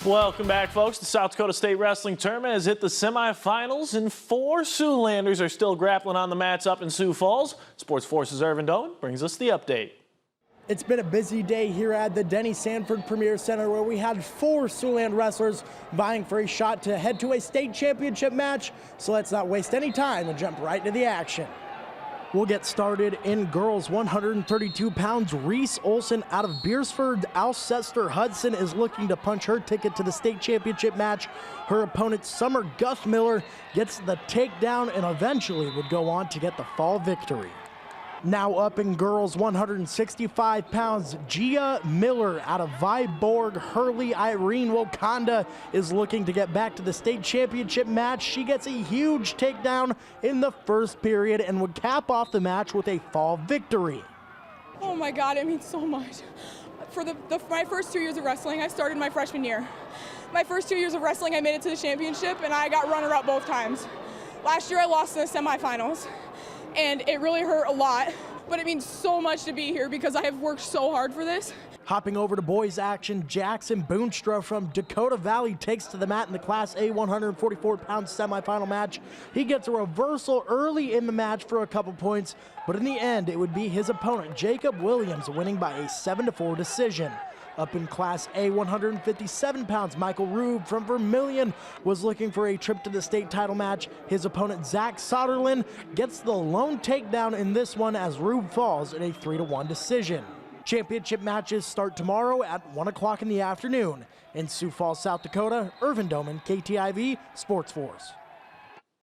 Welcome back, folks. The South Dakota State Wrestling Tournament has hit the semifinals, and 4 Siouxlanders are still grappling on the mats up in Sioux Falls. Sports Force's Irvin Doan brings us the update. It's been a busy day here at the Denny Sanford Premier Center, where we had 4 Siouxland wrestlers vying for a shot to head to a state championship match. So let's not waste any time and jump right into the action. We'll get started in girls 132 pounds. Reese Olson out of Beersford. Alcester Hudson is looking to punch her ticket to the state championship match. Her opponent, Summer Guthmiller, gets the takedown and eventually would go on to get the fall victory. Now up in girls 165 pounds, Gia Miller out of Viborg. Hurley Irene Wakanda is looking to get back to the state championship match. She gets a huge takedown in the first period and would cap off the match with a fall victory. Oh my God, it means so much. For my first 2 years of wrestling, I started my freshman year. My first 2 years of wrestling, I made it to the championship and I got runner-up both times. Last year I lost in the semifinals. And it really hurt a lot, but it means so much to be here because I have worked so hard for this. Hopping over to boys action, Jackson Boonstra from Dakota Valley takes to the mat in the Class A 144-pound semifinal match. He gets a reversal early in the match for a couple points, but in the end, it would be his opponent, Jacob Williams, winning by a 7-4 decision. Up in Class A 157 pounds, Michael Rube from Vermillion was looking for a trip to the state title match. His opponent, Zach Soderlin, gets the lone takedown in this one as Rube falls in a 3-1 decision. Championship matches start tomorrow at 1 o'clock in the afternoon. In Sioux Falls, South Dakota, Irvin Doman, KTIV Sports Force.